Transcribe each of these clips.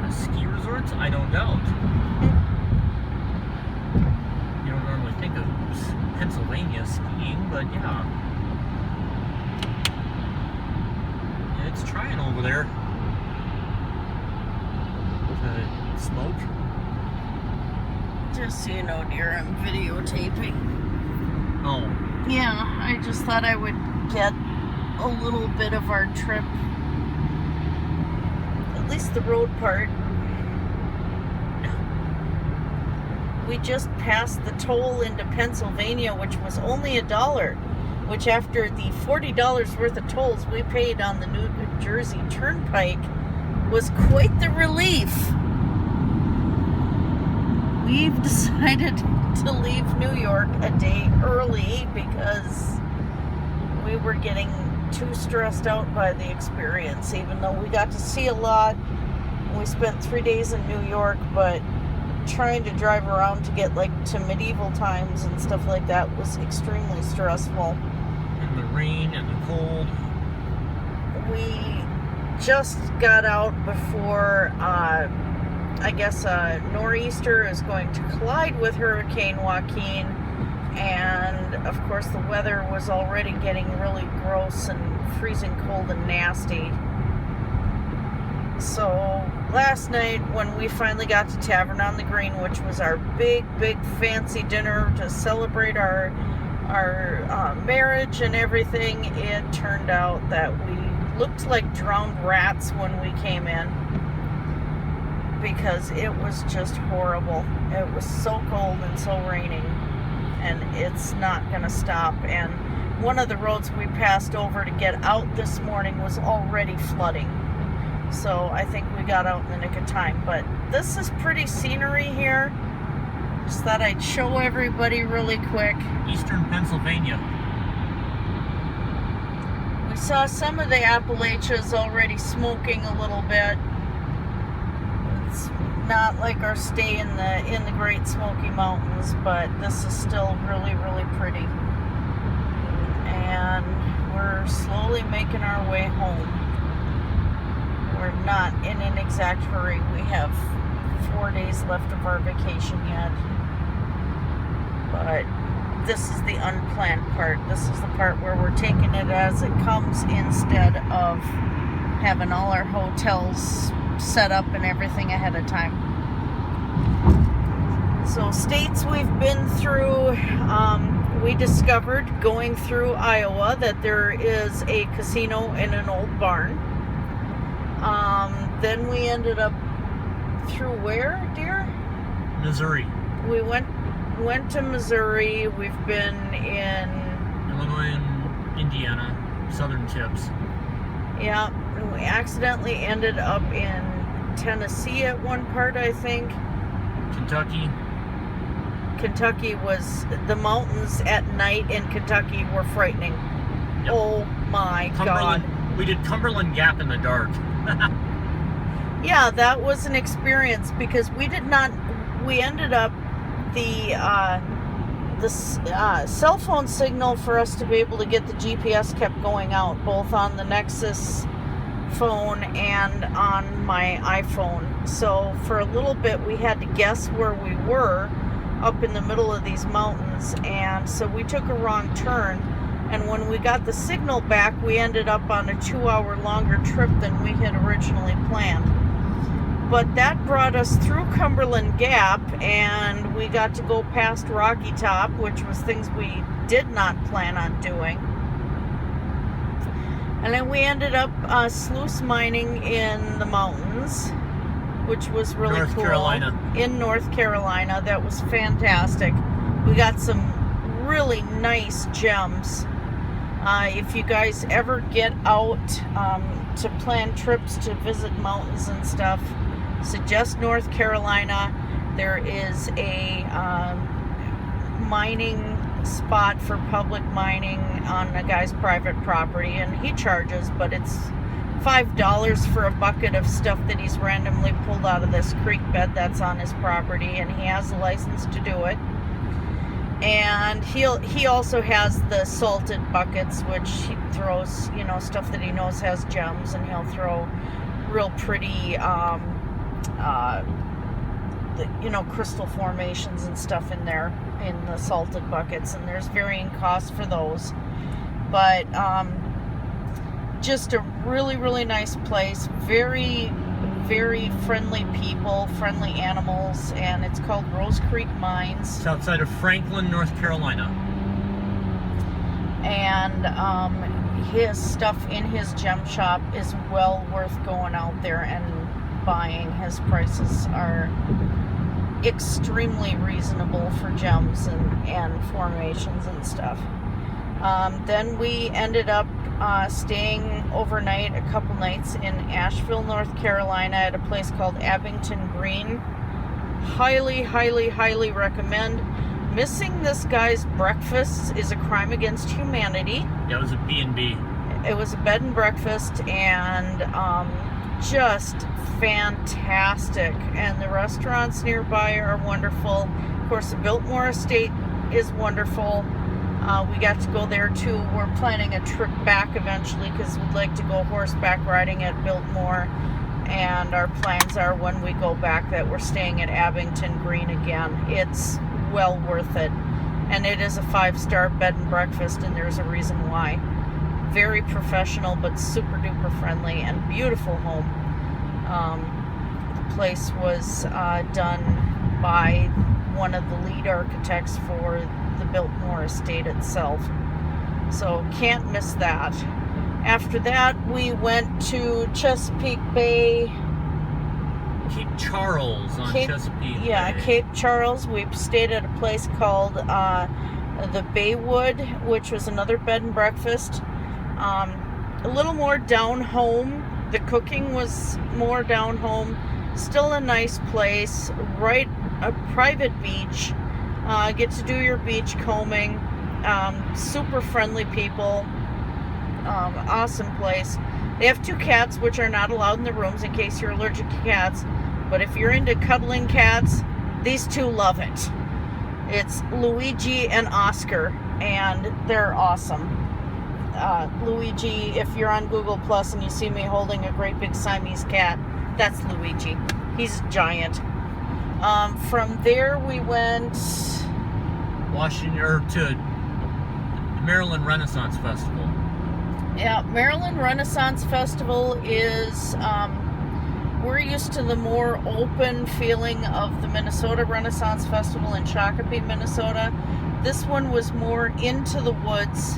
of ski resorts, I don't doubt. You don't normally think of Pennsylvania skiing, but yeah. It's trying over there to smoke. Just so you know, dear, I'm videotaping. Oh. Yeah, I just thought I would get a little bit of our trip, at least the road part. We just passed the toll into Pennsylvania, which was only $1, which after the $40 worth of tolls we paid on the New Jersey Turnpike was quite the relief. We've decided to leave New York a day early because we were getting too stressed out by the experience, even though we got to see a lot. We spent 3 days in New York, but trying to drive around to get to medieval times and stuff like that was extremely stressful. And the rain and the cold. We just got out before I guess a nor'easter is going to collide with Hurricane Joaquin, and of course the weather was already getting really gross and freezing cold and nasty. So last night when we finally got to Tavern on the Green, which was our big fancy dinner to celebrate our marriage and everything, it turned out that we looked like drowned rats when we came in, because it was just horrible. It was so cold and so raining, and it's not gonna stop. And one of the roads we passed over to get out this morning was already flooding, so I think we got out in the nick of time. But this is pretty scenery here. Just thought I'd show everybody really quick. Eastern Pennsylvania. We saw some of the Appalachians already smoking a little bit. It's not like our stay in the Great Smoky Mountains, but this is still really pretty. And we're slowly making our way home. We're not in an exact hurry. We have 4 days left of our vacation yet. But this is the unplanned part. This is the part where we're taking it as it comes instead of having all our hotels set up and everything ahead of time. So states we've been through, we discovered going through Iowa that there is a casino in an old barn. Then we ended up through where, dear? Missouri. We went to Missouri. We've been in Illinois and Indiana, southern tips. Yeah, and we accidentally ended up in Tennessee at one part, I think. Kentucky. Kentucky was, the mountains at night in Kentucky were frightening. Yep. Oh my God. We did Cumberland Gap in the dark. Yeah, that was an experience, because we ended up, the cell phone signal for us to be able to get the GPS kept going out, both on the Nexus phone and on my iPhone. So for a little bit we had to guess where we were up in the middle of these mountains, and so we took a wrong turn, and when we got the signal back we ended up on a 2-hour longer trip than we had originally planned. But that brought us through Cumberland Gap, and we got to go past Rocky Top, which was things we did not plan on doing. And then we ended up sluice mining in the mountains, which was really cool. North Carolina. In North Carolina. That was fantastic. We got some really nice gems. If you guys ever get out to plan trips to visit mountains and stuff, suggest North Carolina. There is a mining spot for public mining on a guy's private property, and he charges, but it's $5 for a bucket of stuff that he's randomly pulled out of this creek bed that's on his property, and he has a license to do it. And he also has the salted buckets, which he throws, stuff that he knows has gems, and he'll throw real pretty crystal formations and stuff in there in the salted buckets, and there's varying costs for those. But just a really, really nice place. Very, very friendly people, friendly animals, and it's called Rose Creek Mines. It's outside of Franklin, North Carolina. And his stuff in his gem shop is well worth going out there and buying. His prices are extremely reasonable for gems and formations and stuff. Then we ended up staying overnight a couple nights in Asheville, North Carolina at a place called Abington Green. Highly, highly, highly recommend. Missing this guy's breakfast is a crime against humanity. Yeah, it was a B&B. It was a bed and breakfast, and just fantastic. And the restaurants nearby are wonderful. Of course, the Biltmore Estate is wonderful. We got to go there too. We're planning a trip back eventually because we'd like to go horseback riding at Biltmore. And our plans are when we go back that we're staying at Abington Green again. It's well worth it. And it is a 5-star bed and breakfast, and there's a reason why. Very professional, but super duper friendly and beautiful home. The place was done by one of the lead architects for the Biltmore Estate itself. So can't miss that. After that, we went to Chesapeake Bay. Cape Charles on Chesapeake Yeah, Bay. Cape Charles. We stayed at a place called the Baywood, which was another bed and breakfast. A little more down home. The cooking was more down home. Still a nice place. Right, a private beach. Get to do your beach combing. Super friendly people. Awesome place. They have 2 cats, which are not allowed in the rooms in case you're allergic to cats. But if you're into cuddling cats, these 2 love it. It's Luigi and Oscar, and they're awesome. Luigi, if you're on Google Plus and you see me holding a great big Siamese cat, that's Luigi. He's giant. From there we went to Maryland Renaissance Festival. Yeah, Maryland Renaissance Festival is, we're used to the more open feeling of the Minnesota Renaissance Festival in Shakopee, Minnesota. This one was more into the woods,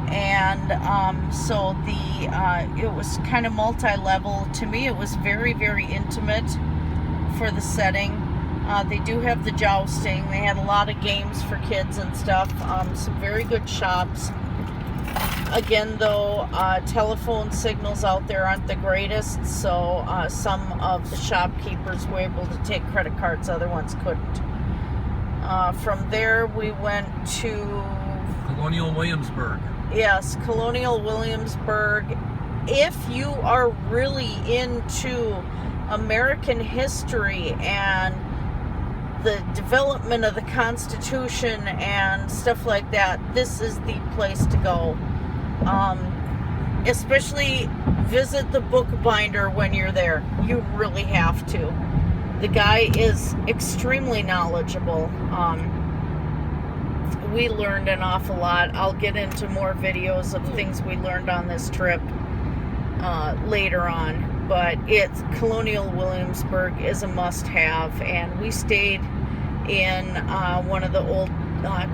and so it was kind of multi-level. To me, it was very, very intimate for the setting. They do have the jousting. They had a lot of games for kids and stuff. Some very good shops. Again, though, telephone signals out there aren't the greatest, so some of the shopkeepers were able to take credit cards, other ones couldn't. From there, we went to Colonial Williamsburg. Yes, Colonial Williamsburg. If you are really into American history and the development of the Constitution and stuff like that, this is the place to go. Especially visit the bookbinder when you're there. You really have to. The guy is extremely knowledgeable. We learned an awful lot. I'll get into more videos of things we learned on this trip later on. But Colonial Williamsburg is a must-have, and we stayed in one of the old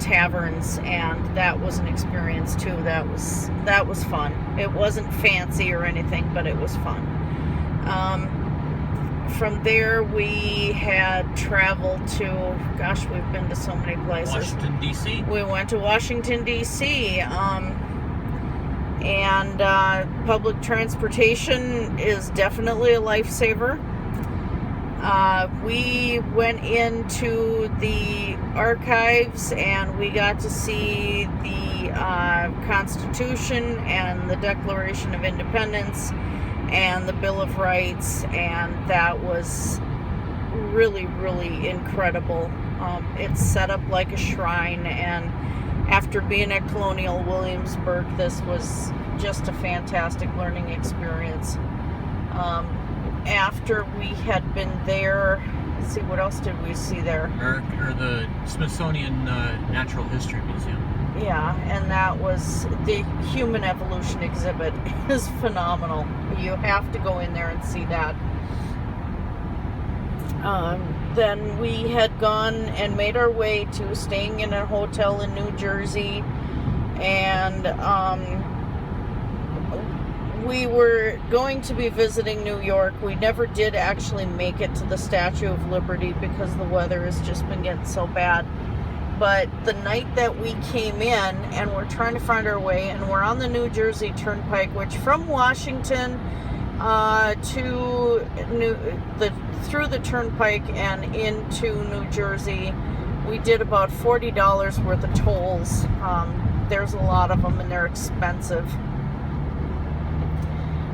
taverns, and that was an experience too. That was fun. It wasn't fancy or anything, but it was fun. From there, we had traveled to, gosh, we've been to so many places. Washington, D.C. We went to Washington, D.C., and public transportation is definitely a lifesaver. We went into the archives and we got to see the Constitution and the Declaration of Independence and the Bill of Rights, and that was really, really incredible. It's set up like a shrine, and after being at Colonial Williamsburg, this was just a fantastic learning experience. after we had been there, let's see, what else did we see there? Or the Smithsonian Natural History Museum. Yeah, and that was the human evolution exhibit is phenomenal. You have to go in there and see that. Then we had gone and made our way to staying in a hotel in New Jersey, and we were going to be visiting New York. We never did actually make it to the Statue of Liberty because the weather has just been getting so bad. But the night that we came in and we're trying to find our way, and we're on the New Jersey Turnpike, which from Washington through the Turnpike and into New Jersey, we did about $40 worth of tolls. There's a lot of them and they're expensive.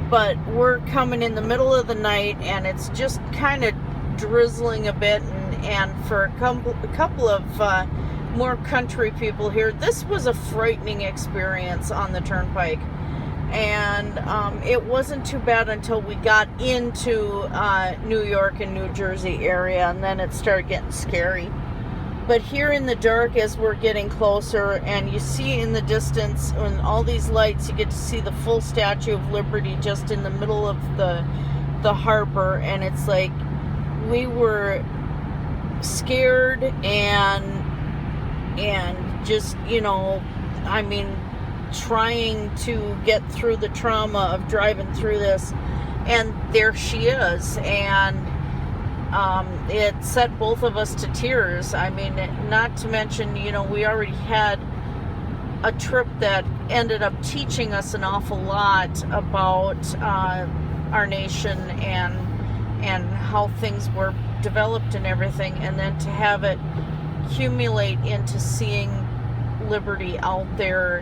But we're coming in the middle of the night and it's just kind of drizzling a bit, and for a couple of more country people here, this was a frightening experience on the Turnpike. And it wasn't too bad until we got into New York and New Jersey area, and then it started getting scary. But here in the dark, as we're getting closer, and you see in the distance, and all these lights, you get to see the full Statue of Liberty just in the middle of the harbor, and it's like we were scared and just, I mean, trying to get through the trauma of driving through this, and there she is, and it set both of us to tears. I mean, not to mention, we already had a trip that ended up teaching us an awful lot about our nation and how things were developed and everything, and then to have it accumulate into seeing Liberty out there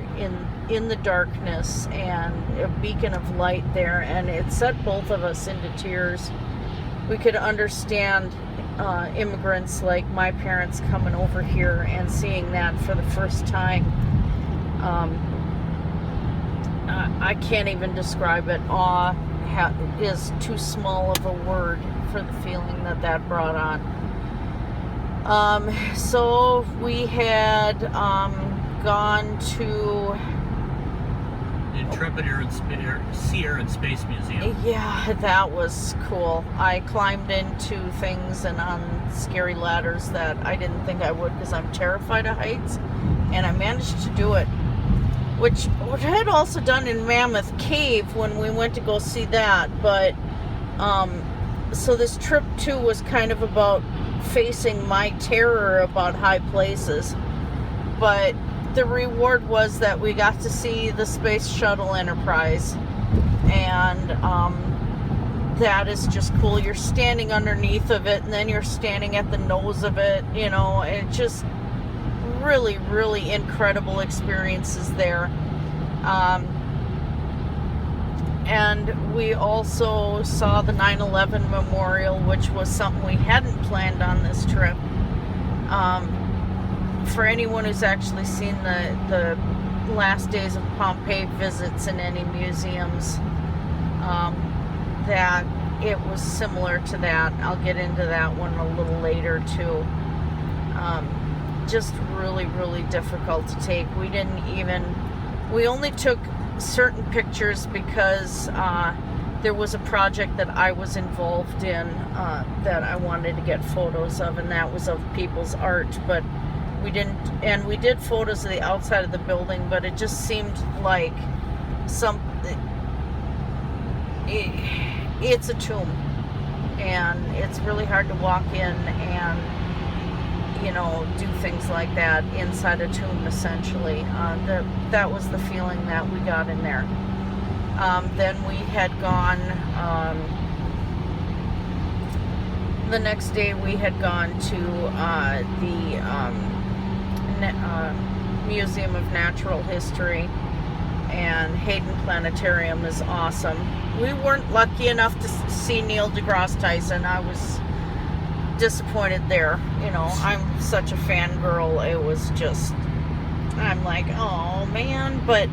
in the darkness and a beacon of light there, and it set both of us into tears. We could understand immigrants like my parents coming over here and seeing that for the first time. I can't even describe it. Awe is too small of a word for the feeling that brought on. So we had gone to Intrepid Air and Space Museum. Yeah, that was cool. I climbed into things and on scary ladders that I didn't think I would because I'm terrified of heights, and I managed to do it, which I had also done in Mammoth Cave when we went to go see that. But so this trip too was kind of about facing my terror about high places, but the reward was that we got to see the Space Shuttle Enterprise, and that is just cool. You're standing underneath of it, and then you're standing at the nose of it, and just really, really incredible experiences there. And we also saw the 9/11 Memorial, which was something we hadn't planned on this trip. For anyone who's actually seen the Last Days of Pompeii visits in any museums, that it was similar to that. I'll get into that one a little later too. Just really, really difficult to take. We only took certain pictures because there was a project that I was involved in that I wanted to get photos of, and that was of people's art, but we didn't, and we did photos of the outside of the building, but it just seemed like it's a tomb, and it's really hard to walk in and do things like that inside a tomb, essentially. That was the feeling that we got in there. Then we had gone, the next day we had gone to the Museum of Natural History, and Hayden Planetarium is awesome. We weren't lucky enough to see Neil deGrasse Tyson. I was disappointed there. I'm such a fangirl. It was just, I'm like, oh man. But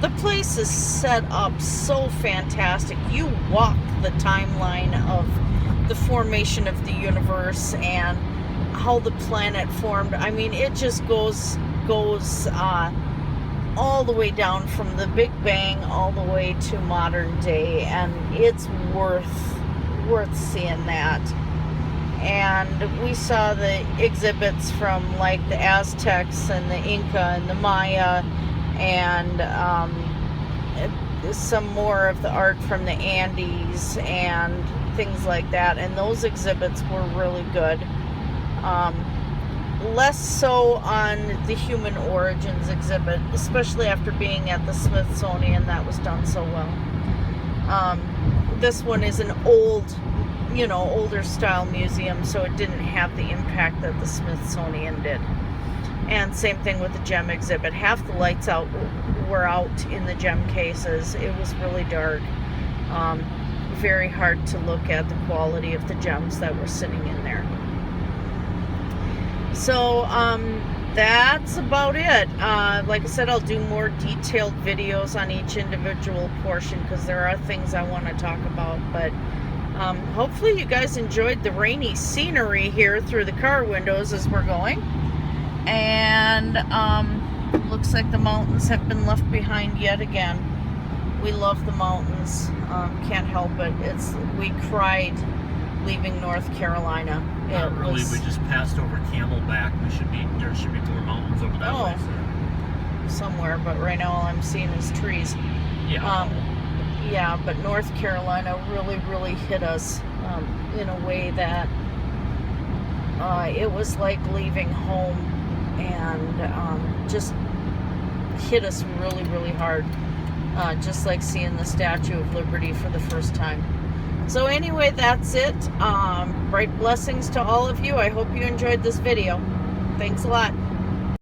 The place is set up so fantastic. You walk the timeline of the formation of the universe and how the planet formed. I mean, it just goes all the way down from the Big Bang all the way to modern day, and it's worth seeing that. And we saw the exhibits from like the Aztecs and the Inca and the Maya, and some more of the art from the Andes and things like that. And those exhibits were really good. Less so on the human origins exhibit, especially after being at the Smithsonian. That was done so well. This one is an older style museum, so it didn't have the impact that the Smithsonian did. And same thing with the gem exhibit. Half the lights were out in the gem cases. It was really dark. Very hard to look at the quality of the gems that were sitting in there. So that's about it. Like I said, I'll do more detailed videos on each individual portion because there are things I want to talk about. But hopefully you guys enjoyed the rainy scenery here through the car windows as we're going. And looks like the mountains have been left behind yet again. We love the mountains. Can't help it. We cried leaving North Carolina. Not really. We just passed over Camelback. There should be more mountains over that way. So. Somewhere, but right now all I'm seeing is trees. Yeah. Yeah, but North Carolina really hit us in a way that it was like leaving home, and just hit us really hard. Just like seeing the Statue of Liberty for the first time. So anyway, that's it. Bright blessings to all of you. I hope you enjoyed this video. Thanks a lot.